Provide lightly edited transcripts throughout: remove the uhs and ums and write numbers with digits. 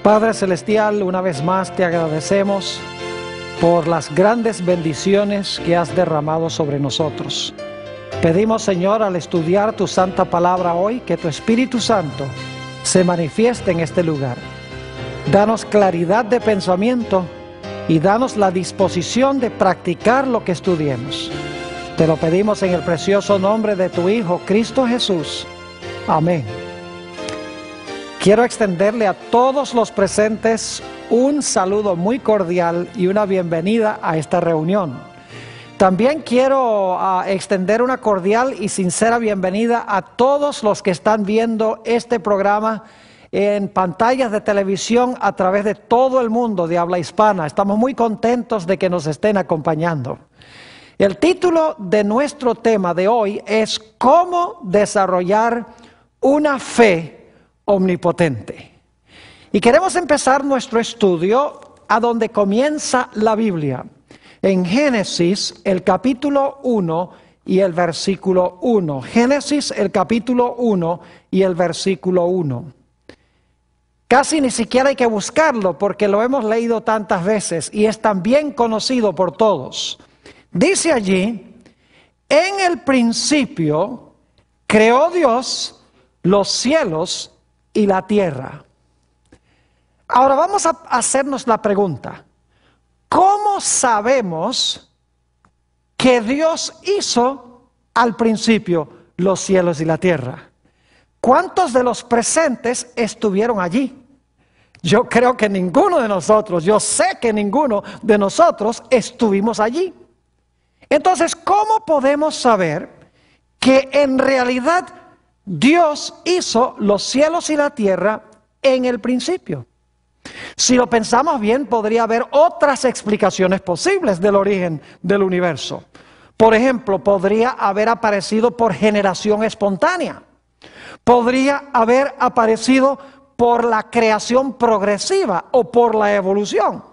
Padre Celestial, una vez más te agradecemos por las grandes bendiciones que has derramado sobre nosotros. Pedimos, Señor, al estudiar tu santa palabra hoy, que tu Espíritu Santo se manifieste en este lugar. Danos claridad de pensamiento y danos la disposición de practicar lo que estudiemos. Te lo pedimos en el precioso nombre de tu Hijo, Cristo Jesús. Amén. Quiero extenderle a todos los presentes un saludo muy cordial y una bienvenida a esta reunión. También quiero extender una cordial y sincera bienvenida a todos los que están viendo este programa en pantallas de televisión a través de todo el mundo de habla hispana. Estamos muy contentos de que nos estén acompañando. El título de nuestro tema de hoy es ¿Cómo desarrollar una fe omnipotente? Y queremos empezar nuestro estudio a donde comienza la Biblia, en Génesis, el capítulo 1 y el versículo 1. Génesis, el capítulo 1 y el versículo 1. Casi ni siquiera hay que buscarlo porque lo hemos leído tantas veces y es tan bien conocido por todos. Dice allí, en el principio creó Dios los cielos y la tierra. Ahora vamos a hacernos la pregunta, ¿cómo sabemos que Dios hizo al principio los cielos y la tierra? ¿Cuántos de los presentes estuvieron allí? Yo creo que ninguno de nosotros, yo sé que ninguno de nosotros estuvimos allí. Entonces, ¿cómo podemos saber que en realidad Dios hizo los cielos y la tierra en el principio? Si lo pensamos bien, podría haber otras explicaciones posibles del origen del universo. Por ejemplo, podría haber aparecido por generación espontánea. Podría haber aparecido por la creación progresiva o por la evolución.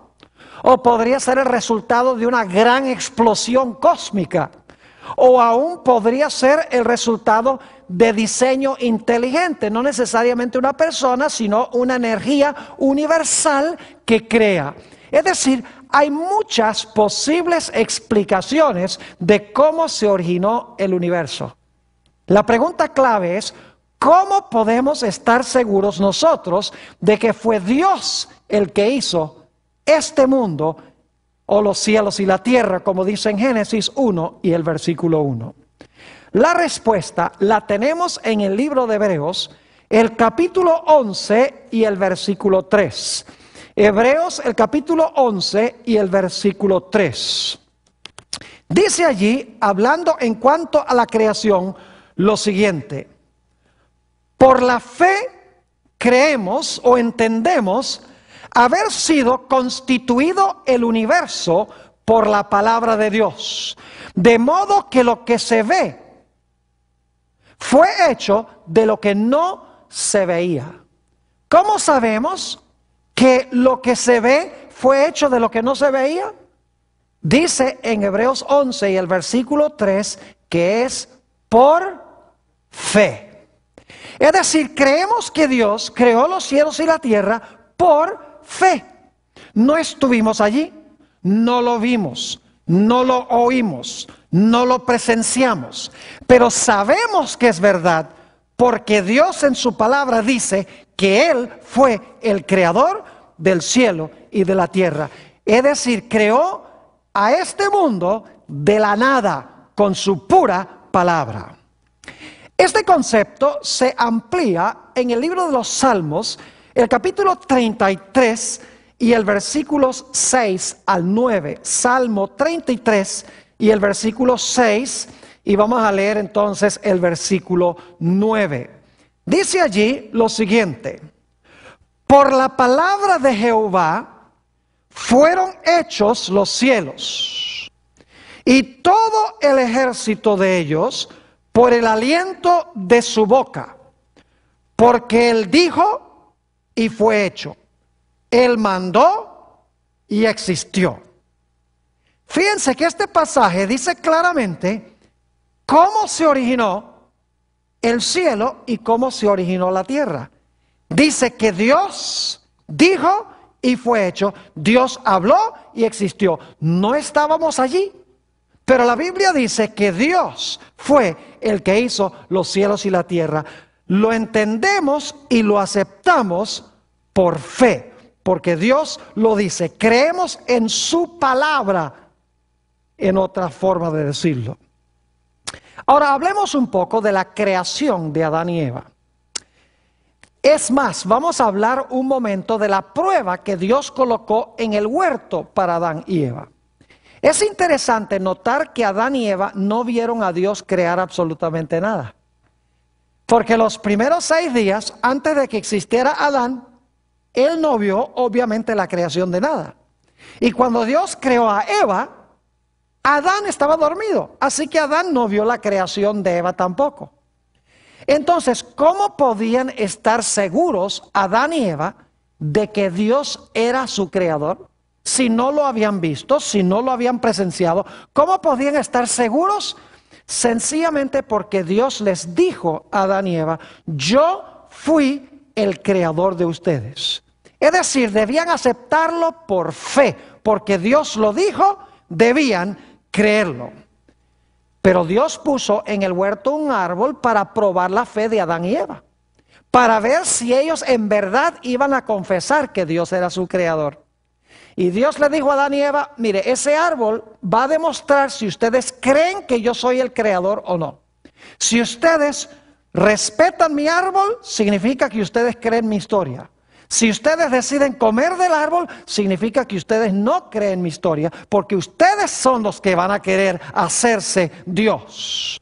O podría ser el resultado de una gran explosión cósmica. O aún podría ser el resultado de diseño inteligente, no necesariamente una persona, sino una energía universal que crea. Es decir, hay muchas posibles explicaciones de cómo se originó el universo. La pregunta clave es, ¿cómo podemos estar seguros nosotros de que fue Dios el que hizo este mundo o los cielos y la tierra, como dice en Génesis 1 y el versículo 1? La respuesta la tenemos en el libro de Hebreos, el capítulo 11 y el versículo 3. Hebreos, el capítulo 11 y el versículo 3. Dice allí, hablando en cuanto a la creación, lo siguiente: por la fe creemos o entendemos haber sido constituido el universo por la palabra de Dios, de modo que lo que se ve fue hecho de lo que no se veía. ¿Cómo sabemos que lo que se ve fue hecho de lo que no se veía? Dice en Hebreos 11 y el versículo 3 que es por fe. Es decir, creemos que Dios creó los cielos y la tierra por fe. No estuvimos allí, no lo vimos, no lo oímos, no lo presenciamos, pero sabemos que es verdad porque Dios en su palabra dice que Él fue el creador del cielo y de la tierra. Es decir, creó a este mundo de la nada con su pura palabra. Este concepto se amplía en el libro de los Salmos, el capítulo 33 y el versículos 6 al 9. Salmo 33 y el versículo 6, y vamos a leer entonces el versículo 9. Dice allí lo siguiente: por la palabra de Jehová fueron hechos los cielos, y todo el ejército de ellos por el aliento de su boca, porque Él dijo y fue hecho, Él mandó y existió. Fíjense que este pasaje dice claramente cómo se originó el cielo y cómo se originó la tierra. Dice que Dios dijo y fue hecho. Dios habló y existió. No estábamos allí, pero la Biblia dice que Dios fue el que hizo los cielos y la tierra. Lo entendemos y lo aceptamos por fe, porque Dios lo dice. Creemos en su palabra, en otra forma de decirlo. Ahora hablemos un poco de la creación de Adán y Eva. Es más, vamos a hablar un momento de la prueba que Dios colocó en el huerto para Adán y Eva. Es interesante notar que Adán y Eva no vieron a Dios crear absolutamente nada. Porque los primeros 6 días, antes de que existiera Adán, él no vio obviamente la creación de nada. Y cuando Dios creó a Eva, Adán estaba dormido. Así que Adán no vio la creación de Eva tampoco. Entonces, ¿cómo podían estar seguros Adán y Eva de que Dios era su creador? Si no lo habían visto, si no lo habían presenciado, ¿cómo podían estar seguros? Sencillamente porque Dios les dijo a Adán y Eva: yo fui el creador de ustedes. Es decir, debían aceptarlo por fe, porque Dios lo dijo, debían creerlo. Pero Dios puso en el huerto un árbol para probar la fe de Adán y Eva, para ver si ellos en verdad iban a confesar que Dios era su creador. Y Dios le dijo a Adán y Eva: mire, ese árbol va a demostrar si ustedes creen que yo soy el creador o no. Si ustedes respetan mi árbol, significa que ustedes creen mi historia. Si ustedes deciden comer del árbol, significa que ustedes no creen mi historia, porque ustedes son los que van a querer hacerse Dios.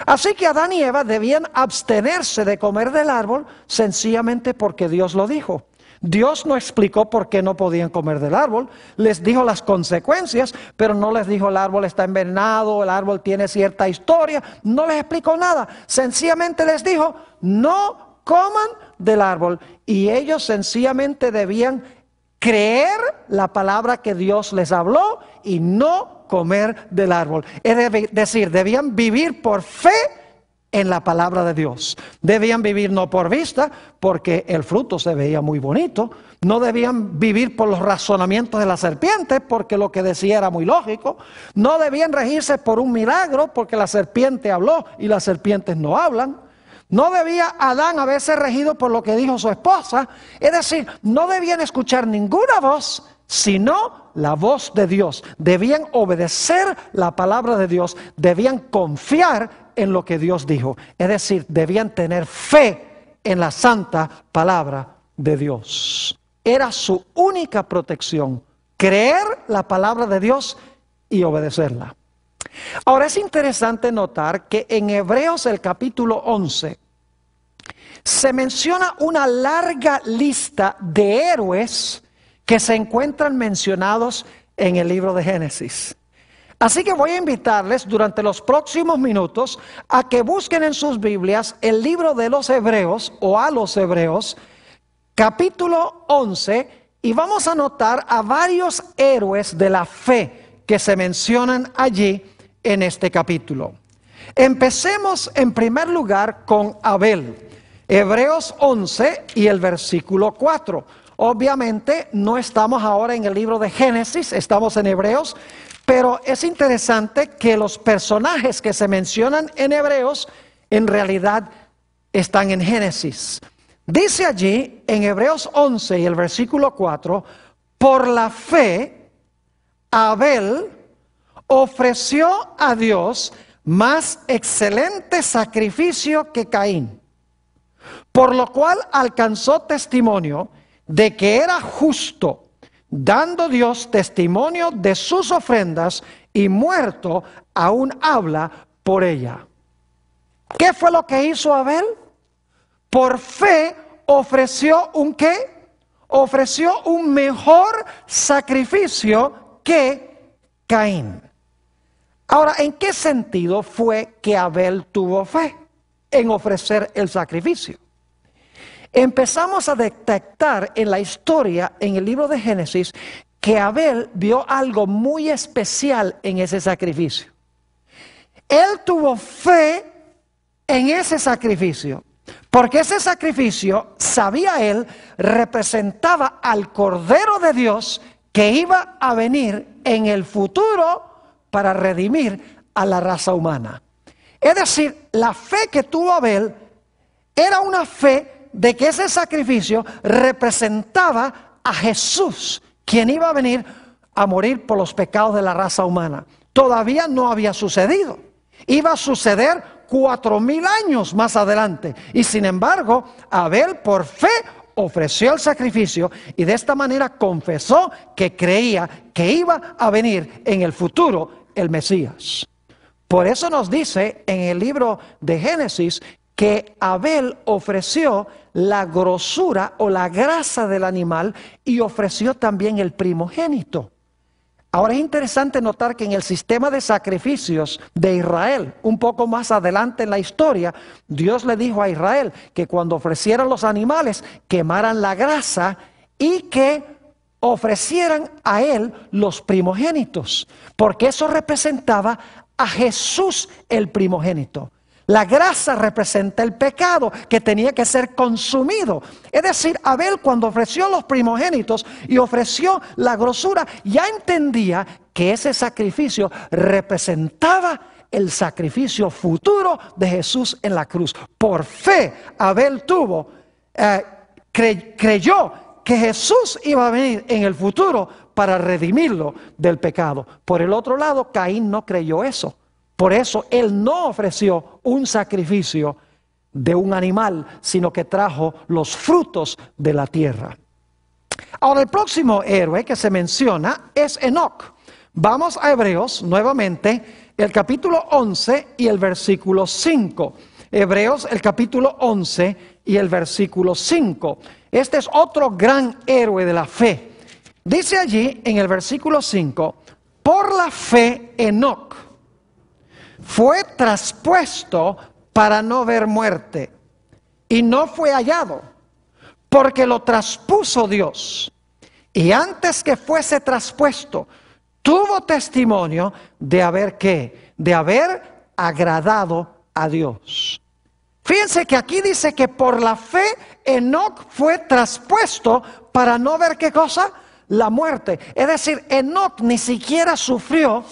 Así que Adán y Eva debían abstenerse de comer del árbol sencillamente porque Dios lo dijo. Dios no explicó por qué no podían comer del árbol, les dijo las consecuencias, pero no les dijo el árbol está envenenado, el árbol tiene cierta historia, no les explicó nada. Sencillamente les dijo: no coman del árbol. Y ellos sencillamente debían creer la palabra que Dios les habló y no comer del árbol. Es decir, debían vivir por fe en la palabra de Dios. Debían vivir no por vista, porque el fruto se veía muy bonito. No debían vivir por los razonamientos de la serpiente, porque lo que decía era muy lógico. No debían regirse por un milagro, porque la serpiente habló y las serpientes no hablan. No debía Adán haberse regido por lo que dijo su esposa. Es decir, no debían escuchar ninguna voz, sino la voz de Dios. Debían obedecer la palabra de Dios. Debían confiar en lo que Dios dijo. Es decir, debían tener fe en la santa palabra de Dios. Era su única protección: creer la palabra de Dios y obedecerla. Ahora es interesante notar que en Hebreos el capítulo 11 se menciona una larga lista de héroes que se encuentran mencionados en el libro de Génesis. Así que voy a invitarles durante los próximos minutos a que busquen en sus Biblias el libro de los Hebreos o a los Hebreos, capítulo 11, y vamos a notar a varios héroes de la fe que se mencionan allí en este capítulo. Empecemos en primer lugar con Abel. Hebreos 11 y el versículo 4. Obviamente no estamos ahora en el libro de Génesis, estamos en Hebreos, pero es interesante que los personajes que se mencionan en Hebreos en realidad están en Génesis. Dice allí en Hebreos 11 y el versículo 4: por la fe Abel ofreció a Dios más excelente sacrificio que Caín, por lo cual alcanzó testimonio de que era justo, dando Dios testimonio de sus ofrendas, y muerto aún habla por ella. ¿Qué fue lo que hizo Abel? Por fe ofreció ¿un qué? Ofreció un mejor sacrificio que Caín. Ahora, ¿en qué sentido fue que Abel tuvo fe en ofrecer el sacrificio? Empezamos a detectar en la historia, en el libro de Génesis, que Abel vio algo muy especial en ese sacrificio. Él tuvo fe en ese sacrificio. Porque ese sacrificio, sabía él, representaba al Cordero de Dios que iba a venir en el futuro para redimir a la raza humana. Es decir, la fe que tuvo Abel era una fe de que ese sacrificio representaba a Jesús, quien iba a venir a morir por los pecados de la raza humana. Todavía no había sucedido. Iba a suceder 4000 años más adelante. Y sin embargo, Abel por fe ofreció el sacrificio y de esta manera confesó que creía que iba a venir en el futuro el Mesías. Por eso nos dice en el libro de Génesis que Abel ofreció la grosura o la grasa del animal y ofreció también el primogénito. Ahora es interesante notar que en el sistema de sacrificios de Israel, un poco más adelante en la historia, Dios le dijo a Israel que cuando ofrecieran los animales, quemaran la grasa y que ofrecieran a él los primogénitos, porque eso representaba a Jesús el primogénito. La grasa representa el pecado que tenía que ser consumido. Es decir, Abel cuando ofreció los primogénitos y ofreció la grosura, ya entendía que ese sacrificio representaba el sacrificio futuro de Jesús en la cruz. Por fe, Abel creyó que Jesús iba a venir en el futuro para redimirlo del pecado. Por el otro lado, Caín no creyó eso. Por eso él no ofreció un sacrificio de un animal, sino que trajo los frutos de la tierra. Ahora el próximo héroe que se menciona es Enoc. Vamos a Hebreos nuevamente, el capítulo 11 y el versículo 5. Hebreos el capítulo 11 y el versículo 5. Este es otro gran héroe de la fe. Dice allí en el versículo 5, por la fe Enoc fue traspuesto para no ver muerte, y no fue hallado, porque lo traspuso Dios. Y antes que fuese traspuesto, tuvo testimonio de haber ¿qué? De haber agradado a Dios. Fíjense que aquí dice que por la fe Enoc fue traspuesto para no ver ¿qué cosa? La muerte. Es decir, Enoc ni siquiera sufrió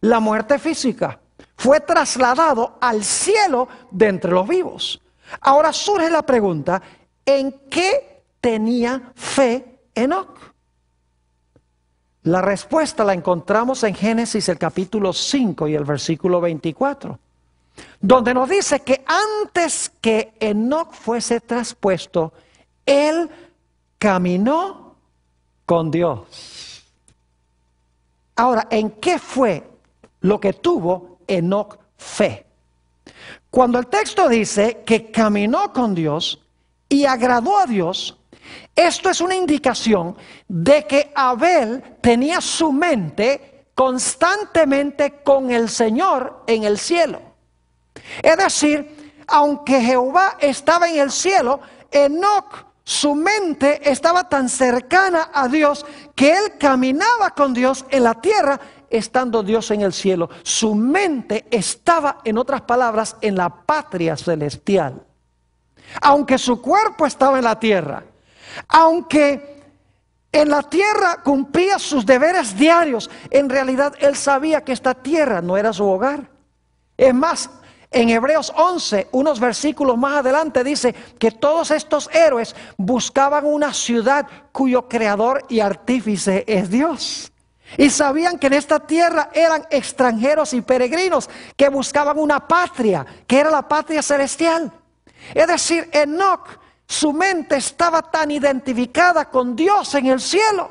la muerte física. Fue trasladado al cielo de entre los vivos. Ahora surge la pregunta, ¿en qué tenía fe Enoc? La respuesta la encontramos en Génesis el capítulo 5 y el versículo 24, donde nos dice que antes que Enoc fuese traspuesto, él caminó con Dios. Ahora, ¿en qué fue lo que tuvo Enoc fe? Cuando el texto dice que caminó con Dios y agradó a Dios, esto es una indicación de que Abel tenía su mente constantemente con el Señor en el cielo. Es decir, aunque Jehová estaba en el cielo, Enoc, su mente estaba tan cercana a Dios que él caminaba con Dios en la tierra, estando Dios en el cielo. Su mente estaba, en otras palabras, en la patria celestial. Aunque su cuerpo estaba en la tierra, aunque en la tierra cumplía sus deberes diarios, en realidad él sabía que esta tierra no era su hogar. Es más, en Hebreos 11, unos versículos más adelante, dice que todos estos héroes buscaban una ciudad cuyo creador y artífice es Dios. Y sabían que en esta tierra eran extranjeros y peregrinos que buscaban una patria, que era la patria celestial. Es decir, Enoc, su mente estaba tan identificada con Dios en el cielo,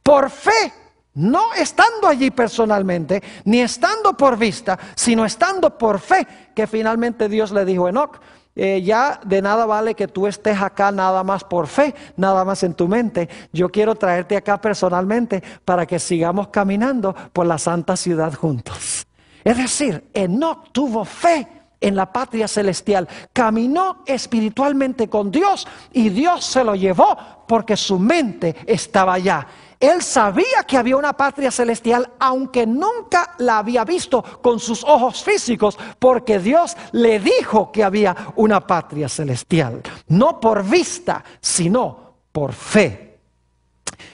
por fe, no estando allí personalmente, ni estando por vista, sino estando por fe, que finalmente Dios le dijo a Enoc, ya de nada vale que tú estés acá nada más por fe, nada más en tu mente. Yo quiero traerte acá personalmente para que sigamos caminando por la santa ciudad juntos. Es decir, Enoc tuvo fe en la patria celestial. Caminó espiritualmente con Dios y Dios se lo llevó porque su mente estaba allá. Él sabía que había una patria celestial, aunque nunca la había visto con sus ojos físicos, porque Dios le dijo que había una patria celestial. No por vista, sino por fe.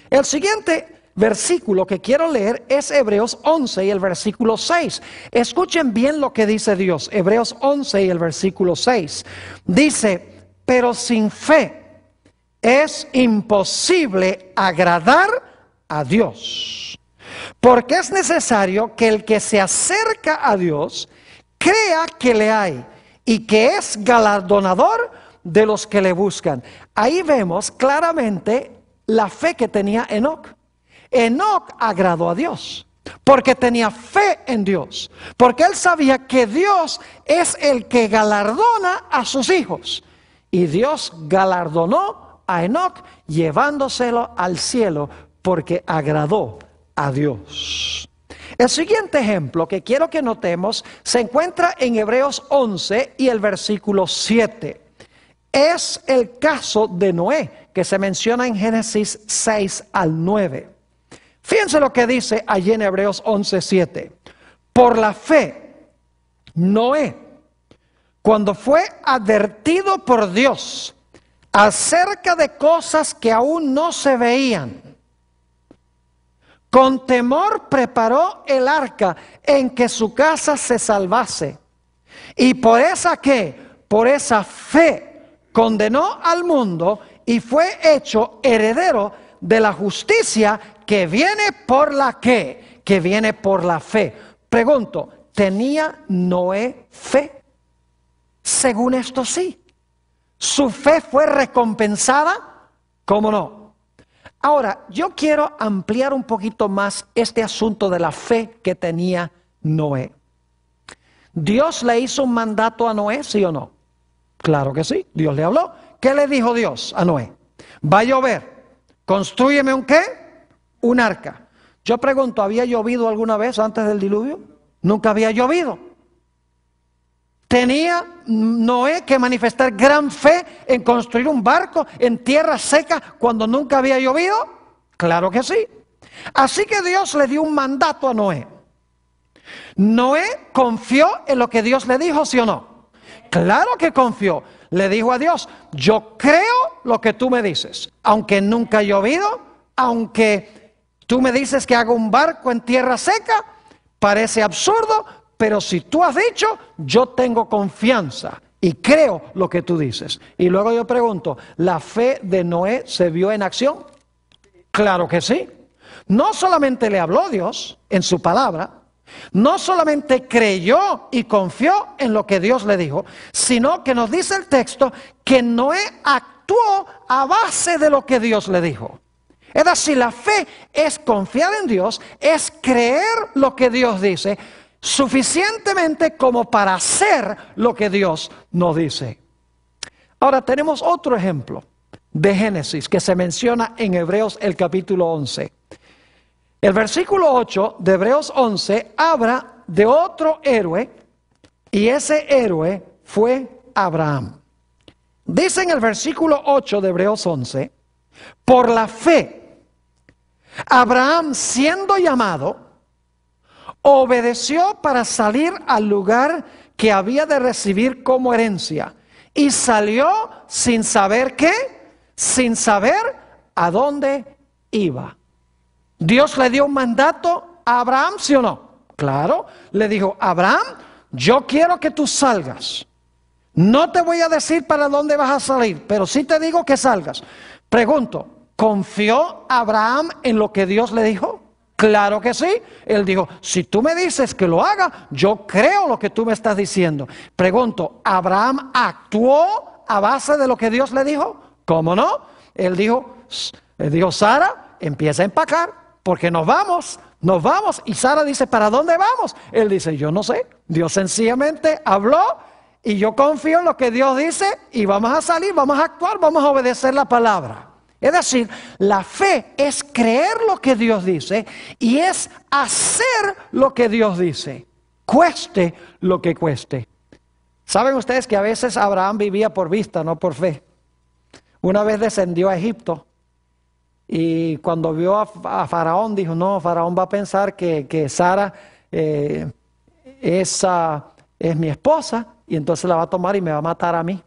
El siguiente versículo que quiero leer es Hebreos 11 y el versículo 6. Escuchen bien lo que dice Dios. Hebreos 11 y el versículo 6. Dice, pero sin fe es imposible agradar a Dios, porque es necesario que el que se acerca a Dios crea que le hay y que es galardonador de los que le buscan. Ahí vemos claramente la fe que tenía Enoc. Enoc agradó a Dios porque tenía fe en Dios, porque él sabía que Dios es el que galardona a sus hijos, y Dios galardonó a Enoc llevándoselo al cielo porque agradó a Dios. El siguiente ejemplo que quiero que notemos se encuentra en Hebreos 11 y el versículo 7. Es el caso de Noé, que se menciona en Génesis 6 al 9. Fíjense lo que dice allí en Hebreos 11, 7. Por la fe, Noé, cuando fue advertido por Dios acerca de cosas que aún no se veían, con temor preparó el arca en que su casa se salvase. Y por esa fe condenó al mundo y fue hecho heredero de la justicia que viene por la ¿qué? Que viene por la fe. Pregunto, ¿tenía Noé fe? Según esto sí. ¿Su fe fue recompensada? ¿Cómo no? Ahora, yo quiero ampliar un poquito más este asunto de la fe que tenía Noé. ¿Dios le hizo un mandato a Noé, sí o no? Claro que sí, Dios le habló. ¿Qué le dijo Dios a Noé? Va a llover, constrúyeme un ¿qué? Un arca. Yo pregunto, ¿había llovido alguna vez antes del diluvio? Nunca había llovido. ¿Tenía Noé que manifestar gran fe en construir un barco en tierra seca cuando nunca había llovido? Claro que sí. Así que Dios le dio un mandato a Noé. Noé confió en lo que Dios le dijo, ¿sí o no? Claro que confió. Le dijo a Dios, yo creo lo que tú me dices, aunque nunca ha llovido, aunque tú me dices que haga un barco en tierra seca, parece absurdo, pero si tú has dicho, yo tengo confianza y creo lo que tú dices. Y luego yo pregunto, ¿la fe de Noé se vio en acción? Claro que sí. No solamente le habló Dios en su palabra, no solamente creyó y confió en lo que Dios le dijo, sino que nos dice el texto que Noé actuó a base de lo que Dios le dijo. Es decir, la fe es confiar en Dios, es creer lo que Dios dice, suficientemente como para hacer lo que Dios nos dice. Ahora tenemos otro ejemplo de Génesis que se menciona en Hebreos el capítulo 11. El versículo 8 de Hebreos 11 habla de otro héroe y ese héroe fue Abraham. Dice en el versículo 8 de Hebreos 11, por la fe, Abraham siendo llamado, obedeció para salir al lugar que había de recibir como herencia y salió sin saber qué, sin saber a dónde iba. Dios le dio un mandato a Abraham, ¿sí o no? Claro, le dijo, Abraham, yo quiero que tú salgas. No te voy a decir para dónde vas a salir, pero sí te digo que salgas. Pregunto, ¿confió Abraham en lo que Dios le dijo? Claro que sí. Él dijo, si tú me dices que lo haga, yo creo lo que tú me estás diciendo. Pregunto, ¿Abraham actuó a base de lo que Dios le dijo? ¿Cómo no? Él dijo, Sara, empieza a empacar, porque nos vamos. Y Sara dice, ¿para dónde vamos? Él dice, yo no sé. Dios sencillamente habló y yo confío en lo que Dios dice y vamos a salir, vamos a actuar, vamos a obedecer la palabra. Es decir, la fe es creer lo que Dios dice y es hacer lo que Dios dice, cueste lo que cueste. Saben ustedes que a veces Abraham vivía por vista, no por fe. Una vez descendió a Egipto y cuando vio a Faraón dijo, no, Faraón va a pensar que Sara es mi esposa y entonces la va a tomar y me va a matar a mí.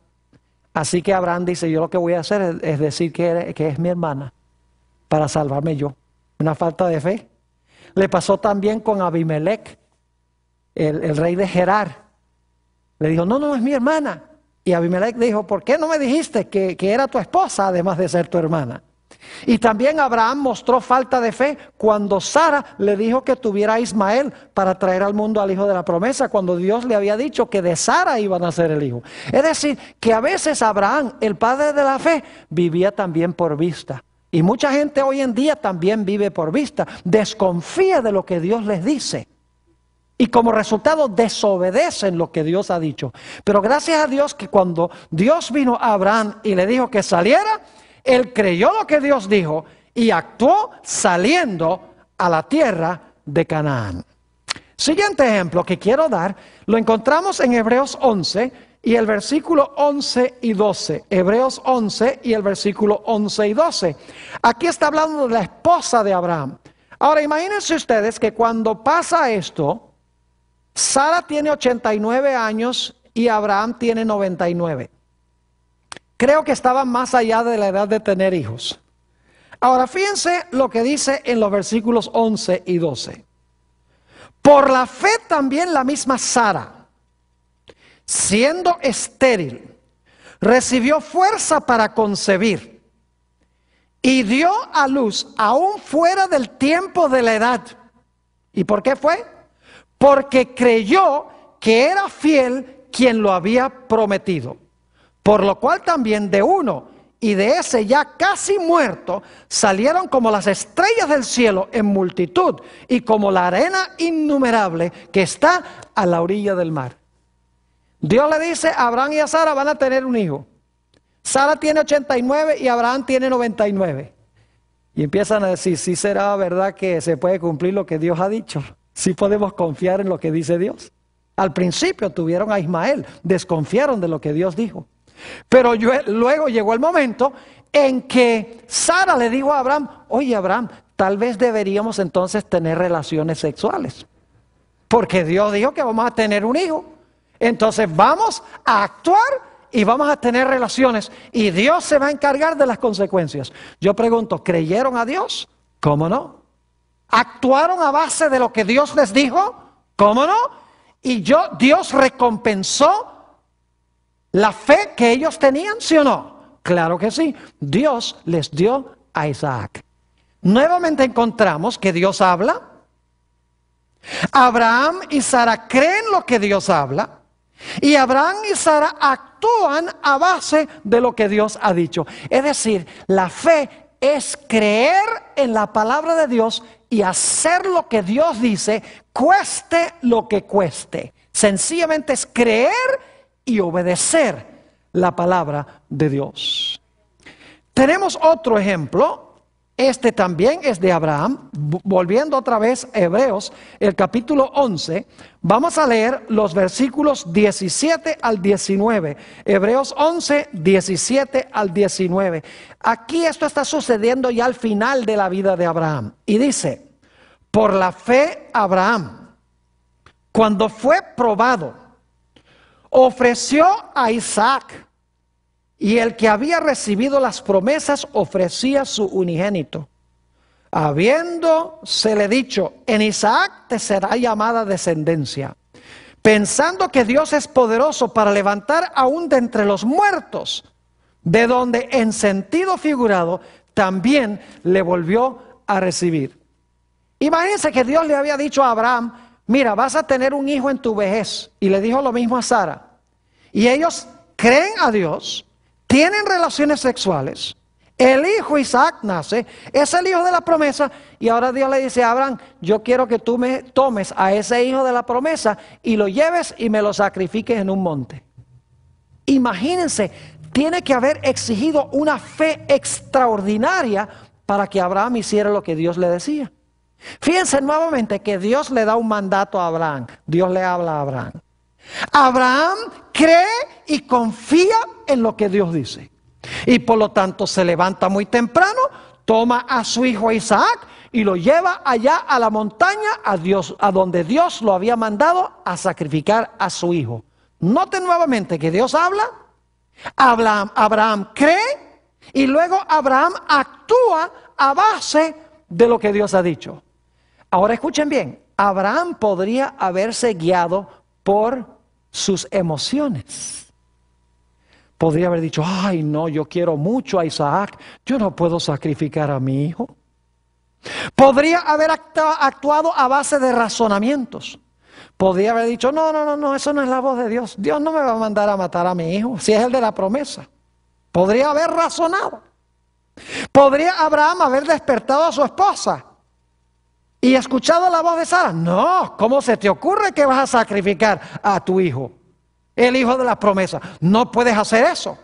Así que Abraham dice, yo lo que voy a hacer es decir que es mi hermana para salvarme yo. Una falta de fe. Le pasó también con Abimelech, el rey de Gerar. Le dijo, no, es mi hermana. Y Abimelech dijo, ¿por qué no me dijiste que era tu esposa, además de ser tu hermana? Y también Abraham mostró falta de fe cuando Sara le dijo que tuviera a Ismael para traer al mundo al hijo de la promesa, cuando Dios le había dicho que de Sara iba a nacer el hijo. Es decir, que a veces Abraham, el padre de la fe, vivía también por vista. Y mucha gente hoy en día también vive por vista, desconfía de lo que Dios les dice. Y como resultado desobedecen lo que Dios ha dicho. Pero gracias a Dios que cuando Dios vino a Abraham y le dijo que saliera, él creyó lo que Dios dijo y actuó saliendo a la tierra de Canaán. Siguiente ejemplo que quiero dar, lo encontramos en Hebreos 11 y el versículo 11 y 12. Hebreos 11 y el versículo 11 y 12. Aquí está hablando de la esposa de Abraham. Ahora imagínense ustedes que cuando pasa esto, Sara tiene 89 años y Abraham tiene 99. Creo que estaban más allá de la edad de tener hijos. Ahora fíjense lo que dice en los versículos 11 y 12. Por la fe también la misma Sara, siendo estéril, recibió fuerza para concebir y dio a luz aún fuera del tiempo de la edad. ¿Y por qué fue? Porque creyó que era fiel quien lo había prometido. Por lo cual también de uno y de ese ya casi muerto salieron como las estrellas del cielo en multitud y como la arena innumerable que está a la orilla del mar. Dios le dice a Abraham y a Sara van a tener un hijo. Sara tiene 89 y Abraham tiene 99. Y empiezan a decir, ¿sí será verdad que se puede cumplir lo que Dios ha dicho? ¿Sí podemos confiar en lo que dice Dios? Al principio tuvieron a Ismael, desconfiaron de lo que Dios dijo. Pero luego llegó el momento en que Sara le dijo a Abraham, oye Abraham, tal vez deberíamos entonces tener relaciones sexuales. Porque Dios dijo que vamos a tener un hijo. Entonces vamos a actuar y vamos a tener relaciones. Y Dios se va a encargar de las consecuencias. Yo pregunto, ¿creyeron a Dios? ¿Cómo no? ¿Actuaron a base de lo que Dios les dijo? ¿Cómo no? Y Dios recompensó la fe que ellos tenían, ¿sí o no? Claro que sí. Dios les dio a Isaac. Nuevamente encontramos que Dios habla. Abraham y Sara creen lo que Dios habla. Y Abraham y Sara actúan a base de lo que Dios ha dicho. Es decir, la fe es creer en la palabra de Dios y hacer lo que Dios dice, cueste lo que cueste. Sencillamente es creer y obedecer la palabra de Dios. Tenemos otro ejemplo. Este también es de Abraham. Volviendo otra vez a Hebreos, el capítulo 11, vamos a leer los versículos 17 al 19. Hebreos 11, 17 al 19. Aquí esto está sucediendo ya al final de la vida de Abraham. Y dice, por la fe Abraham, cuando fue probado, ofreció a Isaac. Y el que había recibido las promesas ofrecía su unigénito, habiéndosele dicho, en Isaac te será llamada descendencia, pensando que Dios es poderoso para levantar aún de entre los muertos, de donde en sentido figurado también le volvió a recibir. Imagínense que Dios le había dicho a Abraham, mira, vas a tener un hijo en tu vejez, y le dijo lo mismo a Sara, y ellos creen a Dios, tienen relaciones sexuales, el hijo Isaac nace, es el hijo de la promesa, y ahora Dios le dice a Abraham, yo quiero que tú me tomes a ese hijo de la promesa y lo lleves y me lo sacrifiques en un monte. Imagínense, tiene que haber exigido una fe extraordinaria para que Abraham hiciera lo que Dios le decía. Fíjense nuevamente que Dios le da un mandato a Abraham, Dios le habla a Abraham. Abraham cree y confía en lo que Dios dice. Y por lo tanto se levanta muy temprano, toma a su hijo Isaac y lo lleva allá a la montaña, a donde Dios lo había mandado a sacrificar a su hijo. Noten nuevamente que Dios habla, Abraham cree y luego Abraham actúa a base de lo que Dios ha dicho. Ahora escuchen bien, Abraham podría haberse guiado por sus emociones. Podría haber dicho, ay no, yo quiero mucho a Isaac, yo no puedo sacrificar a mi hijo. Podría haber actuado a base de razonamientos. Podría haber dicho, no, eso no es la voz de Dios. Dios no me va a mandar a matar a mi hijo, si es el de la promesa. Podría haber razonado. Podría Abraham haber despertado a su esposa y escuchado la voz de Sara. No, ¿cómo se te ocurre que vas a sacrificar a tu hijo? El hijo de la promesa. No puedes hacer eso.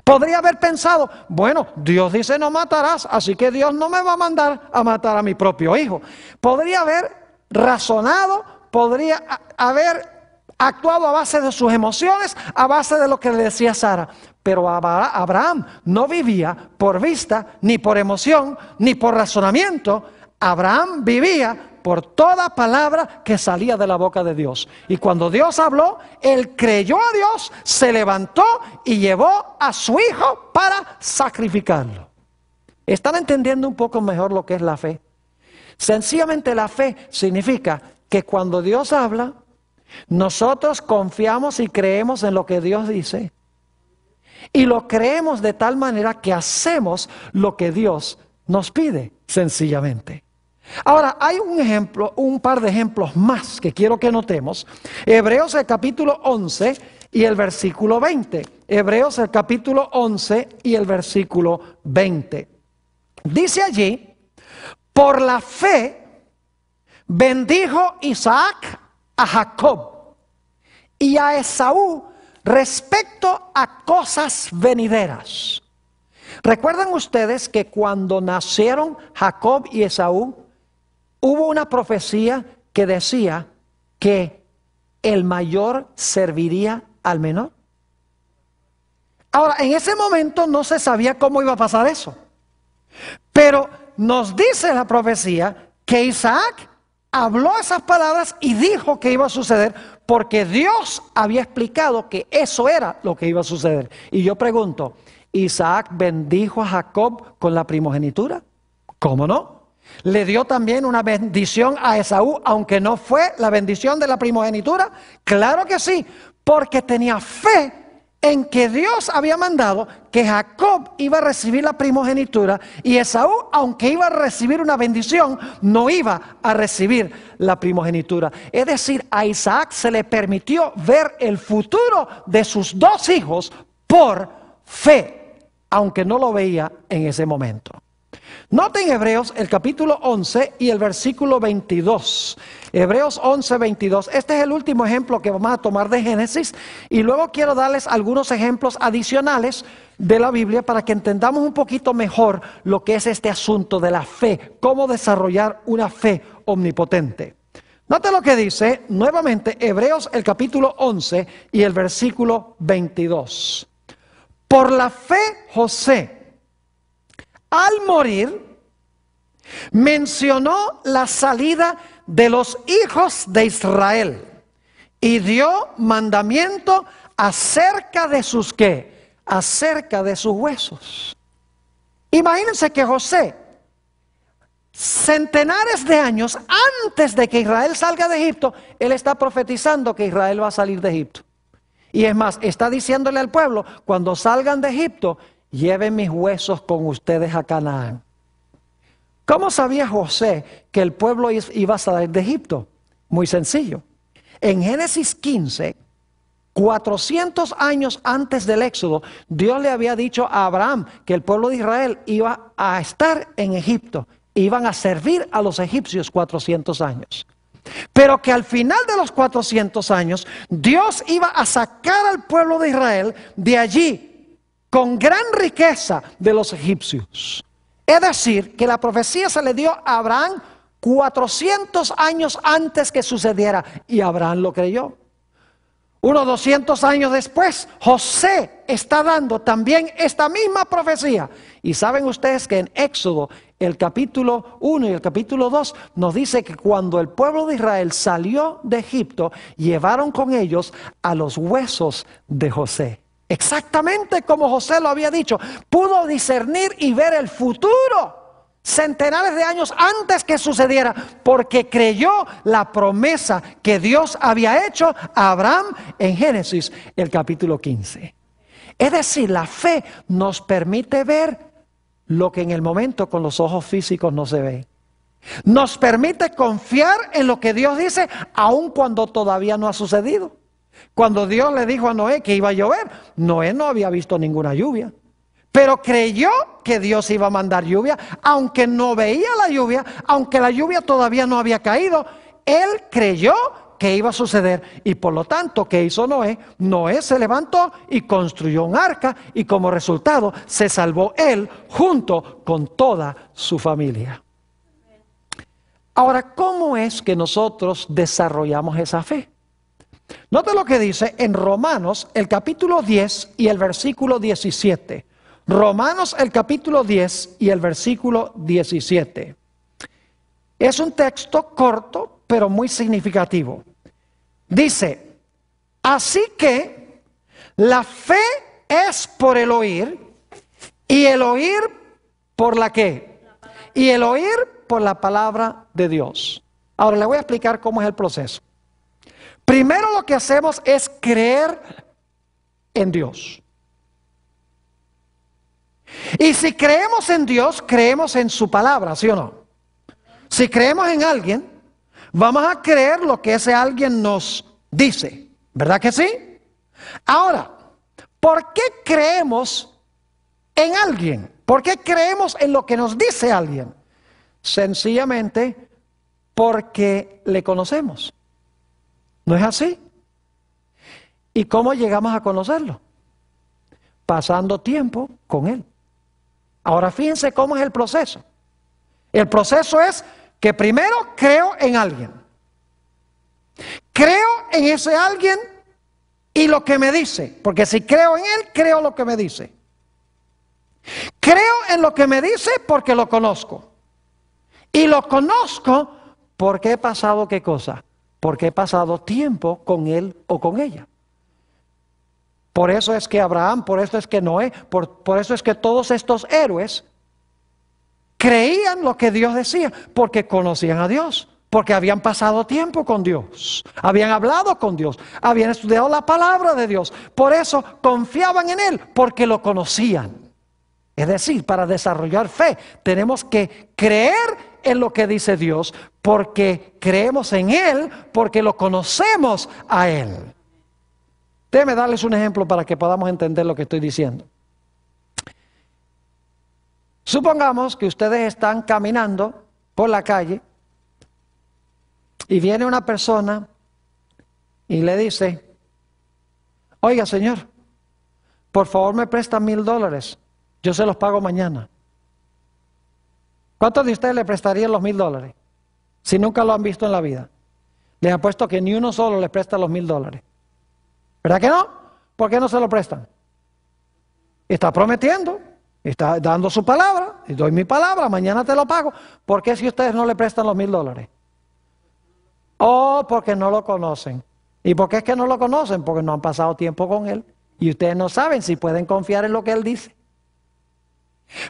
Podría haber pensado, bueno, Dios dice no matarás, así que Dios no me va a mandar a matar a mi propio hijo. Podría haber razonado, podría haber actuado a base de sus emociones, a base de lo que le decía Sara. Pero Abraham no vivía por vista, ni por emoción, ni por razonamiento. Abraham vivía por toda palabra que salía de la boca de Dios. Y cuando Dios habló, él creyó a Dios, se levantó y llevó a su hijo para sacrificarlo. ¿Están entendiendo un poco mejor lo que es la fe? Sencillamente la fe significa que cuando Dios habla, nosotros confiamos y creemos en lo que Dios dice. Y lo creemos de tal manera que hacemos lo que Dios nos pide, sencillamente. Ahora, hay un par de ejemplos más que quiero que notemos. Hebreos el capítulo 11 y el versículo 20. Hebreos el capítulo 11 y el versículo 20. Dice allí, por la fe bendijo Isaac a Jacob y a Esaú respecto a cosas venideras. ¿Recuerdan ustedes que cuando nacieron Jacob y Esaú, hubo una profecía que decía que el mayor serviría al menor? Ahora, en ese momento no se sabía cómo iba a pasar eso. Pero nos dice la profecía que Isaac habló esas palabras y dijo que iba a suceder porque Dios había explicado que eso era lo que iba a suceder. Y yo pregunto, ¿Isaac bendijo a Jacob con la primogenitura? ¿Cómo no? ¿Le dio también una bendición a Esaú, aunque no fue la bendición de la primogenitura? Claro que sí, porque tenía fe en que Dios había mandado que Jacob iba a recibir la primogenitura y Esaú, aunque iba a recibir una bendición, no iba a recibir la primogenitura. Es decir, a Isaac se le permitió ver el futuro de sus dos hijos por fe, aunque no lo veía en ese momento. Noten Hebreos el capítulo 11 y el versículo 22. Hebreos 11, 22. Este es el último ejemplo que vamos a tomar de Génesis. Y luego quiero darles algunos ejemplos adicionales de la Biblia para que entendamos un poquito mejor lo que es este asunto de la fe. Cómo desarrollar una fe omnipotente. Noten lo que dice nuevamente Hebreos el capítulo 11 y el versículo 22. Por la fe José, al morir, mencionó la salida de los hijos de Israel y dio mandamiento acerca de sus ¿qué? Acerca de sus huesos. Imagínense que José, centenares de años antes de que Israel salga de Egipto, él está profetizando que Israel va a salir de Egipto. Y es más, está diciéndole al pueblo, cuando salgan de Egipto, lleven mis huesos con ustedes a Canaán. ¿Cómo sabía José que el pueblo iba a salir de Egipto? Muy sencillo. En Génesis 15, 400 años antes del Éxodo, Dios le había dicho a Abraham que el pueblo de Israel iba a estar en Egipto. Iban a servir a los egipcios 400 años. Pero que al final de los 400 años, Dios iba a sacar al pueblo de Israel de allí con gran riqueza de los egipcios. Es decir, que la profecía se le dio a Abraham 400 años antes que sucediera, y Abraham lo creyó. Unos 200 años después, José está dando también esta misma profecía. Y saben ustedes que en Éxodo, el capítulo 1 y el capítulo 2, nos dice que cuando el pueblo de Israel salió de Egipto, llevaron con ellos a los huesos de José. Exactamente como José lo había dicho, pudo discernir y ver el futuro centenares de años antes que sucediera, porque creyó la promesa que Dios había hecho a Abraham en Génesis, el capítulo 15. Es decir, la fe nos permite ver lo que en el momento con los ojos físicos no se ve. Nos permite confiar en lo que Dios dice, aun cuando todavía no ha sucedido. Cuando Dios le dijo a Noé que iba a llover, Noé no había visto ninguna lluvia. Pero creyó que Dios iba a mandar lluvia, aunque no veía la lluvia, aunque la lluvia todavía no había caído. Él creyó que iba a suceder y por lo tanto, ¿qué hizo Noé? Noé se levantó y construyó un arca y como resultado se salvó él junto con toda su familia. Ahora, ¿cómo es que nosotros desarrollamos esa fe? Note lo que dice en Romanos el capítulo 10 y el versículo 17. Romanos el capítulo 10 y el versículo 17. Es un texto corto, pero muy significativo. Dice, así que la fe es por el oír, y el oír por la ¿qué? Y el oír por la palabra de Dios. Ahora le voy a explicar cómo es el proceso. Primero lo que hacemos es creer en Dios. Y si creemos en Dios, creemos en su palabra, ¿sí o no? Si creemos en alguien, vamos a creer lo que ese alguien nos dice, ¿verdad que sí? Ahora, ¿por qué creemos en alguien? ¿Por qué creemos en lo que nos dice alguien? Sencillamente porque le conocemos. ¿No es así? ¿Y cómo llegamos a conocerlo? Pasando tiempo con él. Ahora fíjense cómo es el proceso. El proceso es que primero creo en alguien. Creo en ese alguien y lo que me dice. Porque si creo en él, creo lo que me dice. Creo en lo que me dice porque lo conozco. Y lo conozco porque he pasado ¿qué cosa? Porque he pasado tiempo con él o con ella. Por eso es que Abraham, por eso es que Noé, por eso es que todos estos héroes creían lo que Dios decía, porque conocían a Dios, porque habían pasado tiempo con Dios, habían hablado con Dios, habían estudiado la palabra de Dios, por eso confiaban en Él, porque lo conocían. Es decir, para desarrollar fe tenemos que creer en lo que dice Dios, porque creemos en Él, porque lo conocemos a Él. Déjenme darles un ejemplo para que podamos entender lo que estoy diciendo. Supongamos que ustedes están caminando por la calle y viene una persona y le dice, oiga señor, por favor me presta $1,000, yo se los pago mañana. ¿Cuántos de ustedes le prestarían los $1,000 si nunca lo han visto en la vida? Les apuesto que ni uno solo le presta los $1,000. ¿Verdad que no? ¿Por qué no se lo prestan? Está prometiendo, está dando su palabra, y doy mi palabra, mañana te lo pago. ¿Por qué si ustedes no le prestan los $1,000? Oh, porque no lo conocen. ¿Y por qué es que no lo conocen? Porque no han pasado tiempo con él. Y ustedes no saben si pueden confiar en lo que él dice.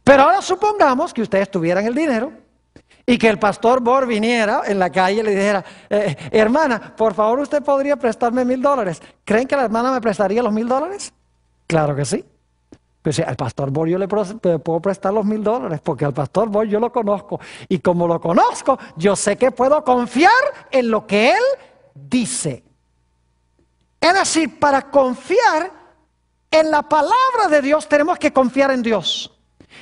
Pero ahora supongamos que ustedes tuvieran el dinero y que el pastor Bor viniera en la calle y le dijera, hermana, por favor usted podría prestarme $1,000. ¿Creen que la hermana me prestaría los $1,000? Claro que sí. Pues al pastor Bor yo le puedo prestar los $1,000 porque al pastor Bor yo lo conozco. Y como lo conozco, yo sé que puedo confiar en lo que él dice. Es decir, para confiar en la palabra de Dios tenemos que confiar en Dios.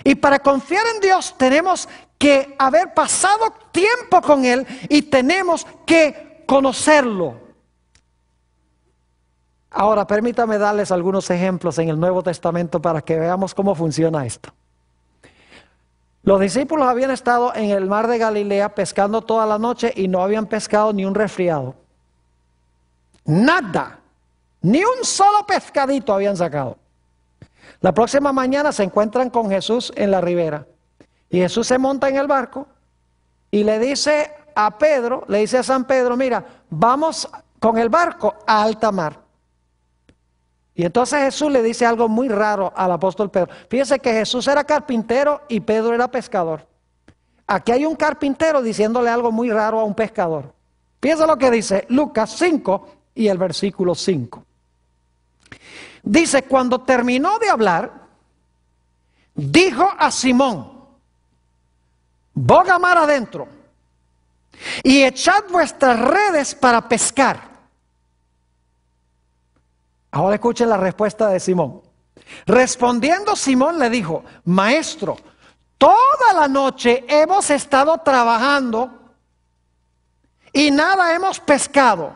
Y para confiar en Dios tenemos que haber pasado tiempo con Él y tenemos que conocerlo. Ahora, permítame darles algunos ejemplos en el Nuevo Testamento para que veamos cómo funciona esto. Los discípulos habían estado en el mar de Galilea pescando toda la noche y no habían pescado ni un resfriado. Nada. Ni un solo pescadito habían sacado. La próxima mañana se encuentran con Jesús en la ribera. Y Jesús se monta en el barco y le dice a Pedro, le dice a San Pedro, mira, vamos con el barco a alta mar. Y entonces Jesús le dice algo muy raro al apóstol Pedro. Fíjense que Jesús era carpintero y Pedro era pescador. Aquí hay un carpintero diciéndole algo muy raro a un pescador. Fíjense lo que dice Lucas 5 y el versículo 5. Dice, cuando terminó de hablar, dijo a Simón, boga mar adentro y echad vuestras redes para pescar. Ahora escuchen la respuesta de Simón. Respondiendo Simón le dijo, maestro, toda la noche hemos estado trabajando y nada hemos pescado.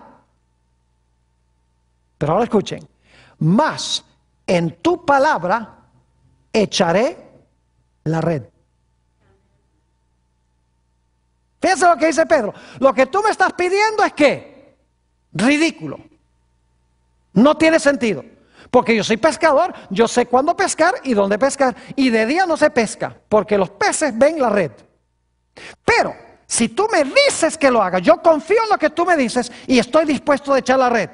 Pero ahora escuchen, mas en tu palabra echaré la red. Fíjense lo que dice Pedro. Lo que tú me estás pidiendo es que ridículo. No tiene sentido. Porque yo soy pescador, yo sé cuándo pescar y dónde pescar. Y de día no se pesca, porque los peces ven la red. Pero si tú me dices que lo haga, yo confío en lo que tú me dices y estoy dispuesto a echar la red.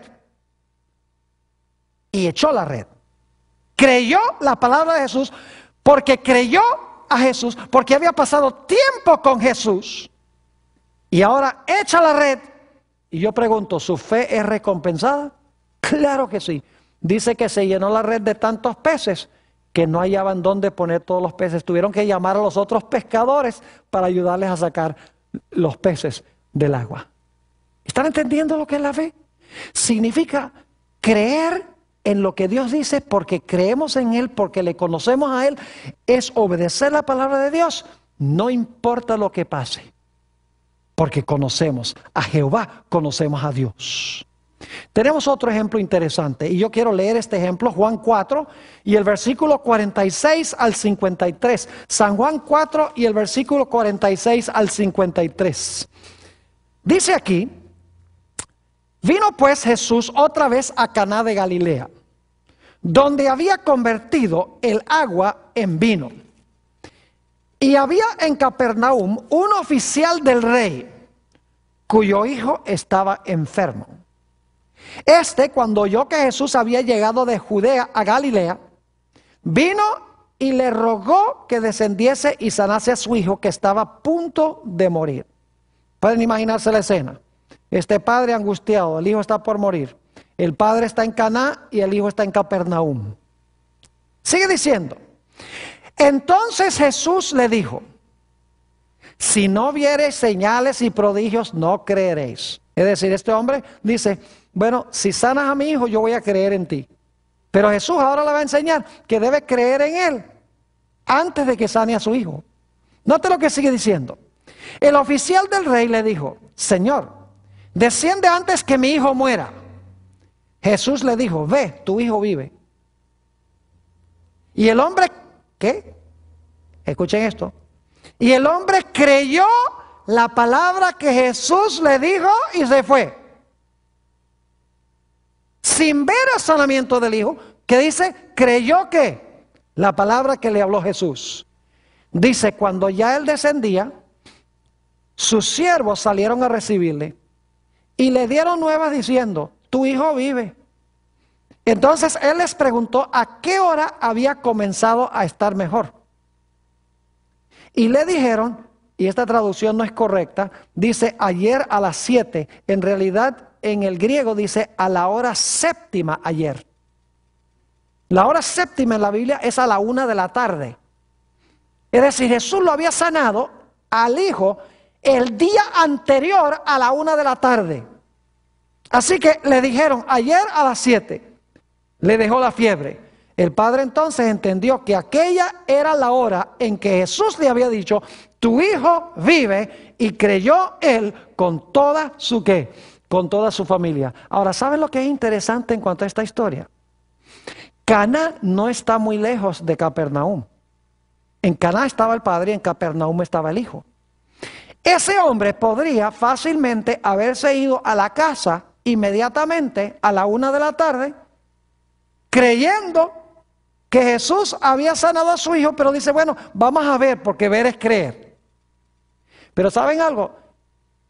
Y echó la red. Creyó la palabra de Jesús, porque creyó a Jesús, porque había pasado tiempo con Jesús. Y ahora echa la red. Y yo pregunto, ¿su fe es recompensada? Claro que sí. Dice que se llenó la red de tantos peces que no hallaban dónde poner todos los peces. Tuvieron que llamar a los otros pescadores para ayudarles a sacar los peces del agua. ¿Están entendiendo lo que es la fe? Significa creer en lo que Dios dice porque creemos en Él, porque le conocemos a Él. Es obedecer la palabra de Dios, no importa lo que pase. Porque conocemos a Jehová, conocemos a Dios. Tenemos otro ejemplo interesante y yo quiero leer este ejemplo, Juan 4 y el versículo 46 al 53. San Juan 4 y el versículo 46 al 53. Dice aquí, vino pues Jesús otra vez a Caná de Galilea, donde había convertido el agua en vino. Y había en Capernaum un oficial del rey, cuyo hijo estaba enfermo. Cuando oyó que Jesús había llegado de Judea a Galilea, vino y le rogó que descendiese y sanase a su hijo, que estaba a punto de morir. Pueden imaginarse la escena. Este padre angustiado, el hijo está por morir. El padre está en Caná y el hijo está en Capernaum. Sigue diciendo. Entonces Jesús le dijo, si no viereis señales y prodigios, no creeréis. Es decir, este hombre dice, bueno, si sanas a mi hijo, yo voy a creer en ti. Pero Jesús ahora le va a enseñar que debe creer en él antes de que sane a su hijo. Note lo que sigue diciendo. El oficial del rey le dijo, Señor, desciende antes que mi hijo muera. Jesús le dijo, ve, tu hijo vive. Y el hombre, ¿qué? Escuchen esto. Y el hombre creyó la palabra que Jesús le dijo y se fue. Sin ver el sanamiento del hijo, que dice, creyó que la palabra que le habló Jesús. Dice, cuando ya él descendía, sus siervos salieron a recibirle y le dieron nuevas diciendo, tu hijo vive. Entonces él les preguntó a qué hora había comenzado a estar mejor. Y le dijeron, y esta traducción no es correcta, dice ayer a las 7. En realidad en el griego dice a la hora séptima ayer. La hora séptima en la Biblia es a la 1 de la tarde. Es decir, Jesús lo había sanado al hijo el día anterior a la 1 de la tarde. Así que le dijeron ayer a las 7. Le dejó la fiebre. El padre entonces entendió que aquella era la hora en que Jesús le había dicho, tu hijo vive, y creyó él con toda su ¿qué? Con toda su familia. Ahora, ¿saben lo que es interesante en cuanto a esta historia? Caná no está muy lejos de Capernaum. En Caná estaba el padre y en Capernaum estaba el hijo. Ese hombre podría fácilmente haberse ido a la casa inmediatamente a la 1 de la tarde, creyendo que Jesús había sanado a su hijo, pero dice, bueno, vamos a ver, porque ver es creer. Pero ¿saben algo?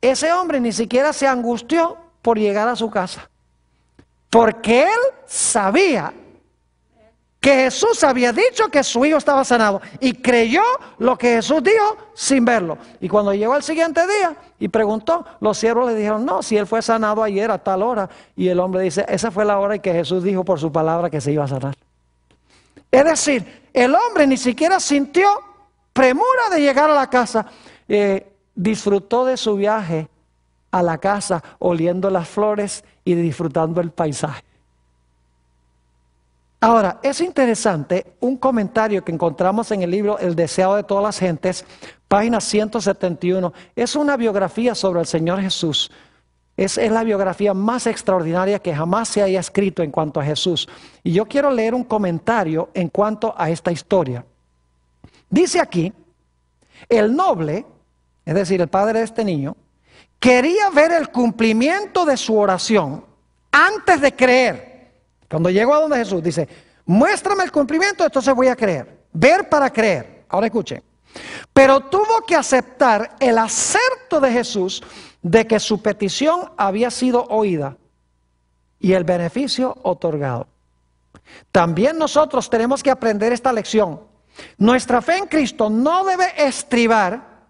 Ese hombre ni siquiera se angustió por llegar a su casa, porque él sabía que Jesús había dicho que su hijo estaba sanado y creyó lo que Jesús dijo sin verlo. Y cuando llegó al siguiente día y preguntó, los siervos le dijeron, no, si él fue sanado ayer a tal hora. Y el hombre dice, esa fue la hora en que Jesús dijo por su palabra que se iba a sanar. Es decir, el hombre ni siquiera sintió premura de llegar a la casa. Disfrutó de su viaje a la casa oliendo las flores y disfrutando el paisaje. Ahora, es interesante un comentario que encontramos en el libro El deseado de todas las gentes, página 171. Es una biografía sobre el Señor Jesús. Es la biografía más extraordinaria que jamás se haya escrito en cuanto a Jesús. Y yo quiero leer un comentario en cuanto a esta historia. Dice aquí, el noble, es decir, el padre de este niño, quería ver el cumplimiento de su oración antes de creer. Cuando llegó a donde Jesús, dice, muéstrame el cumplimiento, entonces voy a creer. Ver para creer. Ahora escuchen. Pero tuvo que aceptar el acerto de Jesús de que su petición había sido oída y el beneficio otorgado. También nosotros tenemos que aprender esta lección. Nuestra fe en Cristo no debe estribar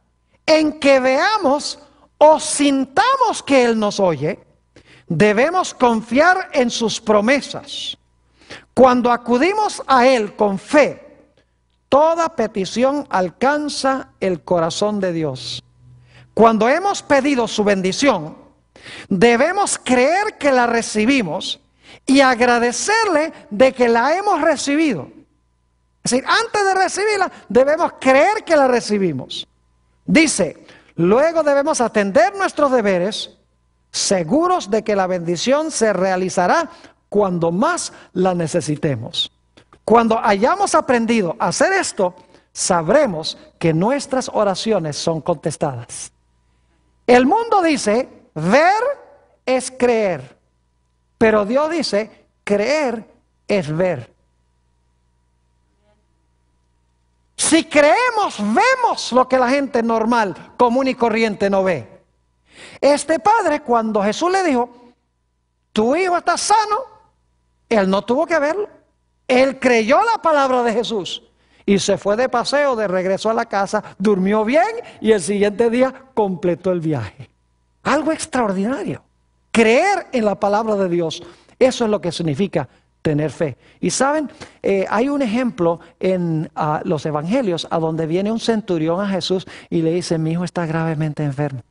en que veamos o sintamos que Él nos oye. Debemos confiar en sus promesas. Cuando acudimos a Él con fe, toda petición alcanza el corazón de Dios. Cuando hemos pedido su bendición, debemos creer que la recibimos y agradecerle de que la hemos recibido. Es decir, antes de recibirla, debemos creer que la recibimos. Dice, luego debemos atender nuestros deberes, seguros de que la bendición se realizará cuando más la necesitemos. Cuando hayamos aprendido a hacer esto, sabremos que nuestras oraciones son contestadas. El mundo dice, ver es creer, pero Dios dice, creer es ver. Si creemos, vemos lo que la gente normal, común y corriente no ve. Este padre, cuando Jesús le dijo, tu hijo está sano, él no tuvo que verlo. Él creyó la palabra de Jesús y se fue de paseo, de regreso a la casa, durmió bien y el siguiente día completó el viaje. Algo extraordinario. Creer en la palabra de Dios, eso es lo que significa tener fe. Y saben, hay un ejemplo en los evangelios a donde viene un centurión a Jesús y le dice, mi hijo está gravemente enfermo.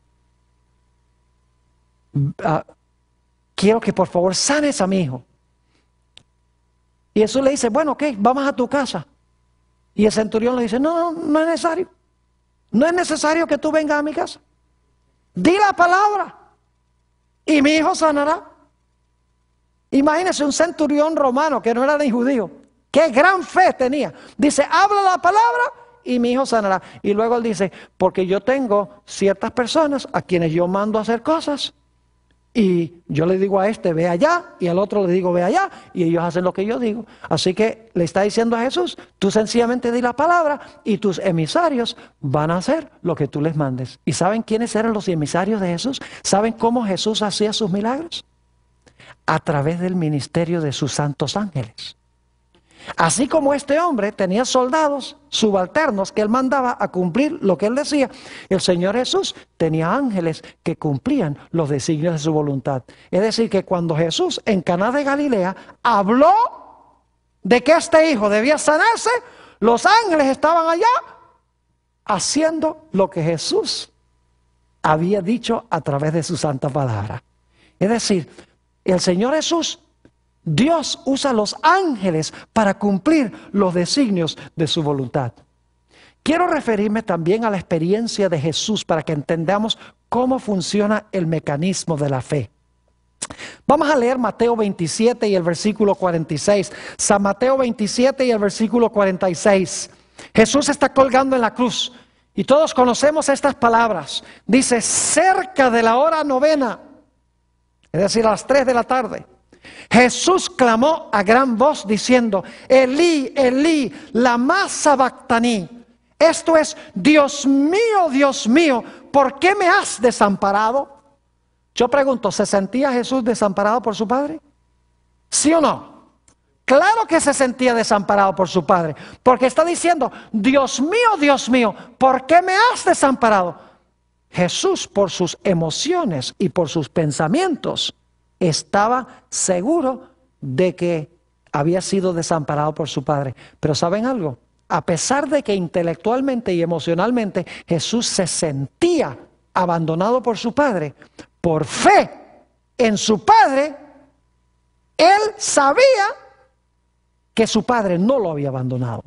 Quiero que por favor sanes a mi hijo. Y Jesús le dice, bueno, ok, vamos a tu casa. Y el centurión le dice, no es necesario. No es necesario que tú vengas a mi casa. Di la palabra y mi hijo sanará. Imagínese un centurión romano que no era ni judío. Qué gran fe tenía. Dice, habla la palabra y mi hijo sanará. Y luego él dice, porque yo tengo ciertas personas a quienes yo mando a hacer cosas. Y yo le digo a este, ve allá, y al otro le digo, ve allá, y ellos hacen lo que yo digo. Así que le está diciendo a Jesús, tú sencillamente di la palabra y tus emisarios van a hacer lo que tú les mandes. ¿Y saben quiénes eran los emisarios de Jesús? ¿Saben cómo Jesús hacía sus milagros? A través del ministerio de sus santos ángeles. Así como este hombre tenía soldados subalternos que él mandaba a cumplir lo que él decía, el Señor Jesús tenía ángeles que cumplían los designios de su voluntad. Es decir, que cuando Jesús en Caná de Galilea habló de que este hijo debía sanarse, los ángeles estaban allá haciendo lo que Jesús había dicho a través de su santa palabra. Es decir, el Señor Jesús, Dios usa los ángeles para cumplir los designios de su voluntad. Quiero referirme también a la experiencia de Jesús para que entendamos cómo funciona el mecanismo de la fe. Vamos a leer Mateo 27 y el versículo 46. San Mateo 27 y el versículo 46. Jesús está colgando en la cruz y todos conocemos estas palabras. Dice, cerca de la hora novena, es decir, a las 3 de la tarde, Jesús clamó a gran voz diciendo: Elí, Elí, lama sabactani. Esto es: Dios mío, ¿por qué me has desamparado? Yo pregunto, ¿se sentía Jesús desamparado por su Padre? ¿Sí o no? Claro que se sentía desamparado por su Padre, porque está diciendo: Dios mío, ¿por qué me has desamparado? Jesús, por sus emociones y por sus pensamientos, estaba seguro de que había sido desamparado por su Padre. Pero ¿saben algo? A pesar de que intelectualmente y emocionalmente Jesús se sentía abandonado por su Padre, por fe en su Padre, Él sabía que su Padre no lo había abandonado.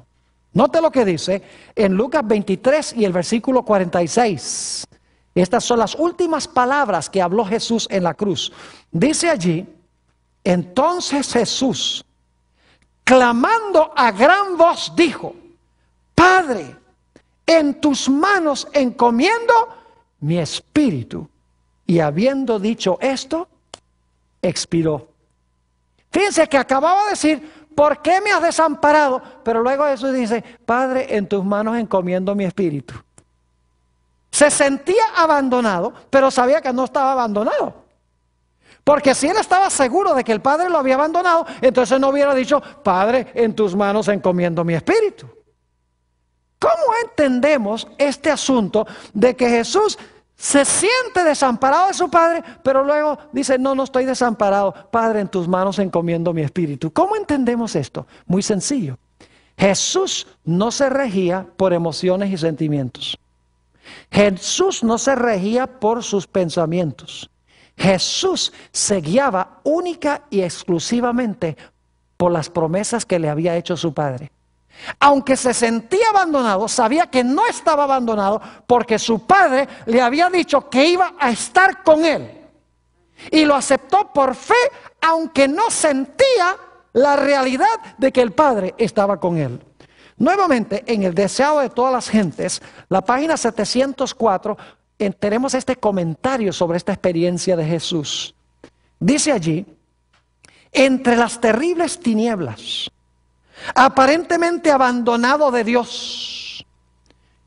Note lo que dice en Lucas 23 y el versículo 46. Estas son las últimas palabras que habló Jesús en la cruz. Dice allí: entonces Jesús, clamando a gran voz, dijo: Padre, en tus manos encomiendo mi espíritu. Y habiendo dicho esto, expiró. Fíjense que acababa de decir: ¿por qué me has desamparado? Pero luego Jesús dice: Padre, en tus manos encomiendo mi espíritu. Se sentía abandonado, pero sabía que no estaba abandonado. Porque si él estaba seguro de que el Padre lo había abandonado, entonces no hubiera dicho: Padre, en tus manos encomiendo mi espíritu. ¿Cómo entendemos este asunto de que Jesús se siente desamparado de su Padre, pero luego dice: no estoy desamparado, Padre, en tus manos encomiendo mi espíritu? ¿Cómo entendemos esto? Muy sencillo. Jesús no se regía por emociones y sentimientos. Jesús no se regía por sus pensamientos. Jesús se guiaba única y exclusivamente por las promesas que le había hecho su Padre. Aunque se sentía abandonado, sabía que no estaba abandonado porque su Padre le había dicho que iba a estar con él. Y lo aceptó por fe, aunque no sentía la realidad de que el Padre estaba con él. Nuevamente, en el deseado de todas las gentes, la página 704, tenemos este comentario sobre esta experiencia de Jesús. Dice allí: entre las terribles tinieblas, aparentemente abandonado de Dios,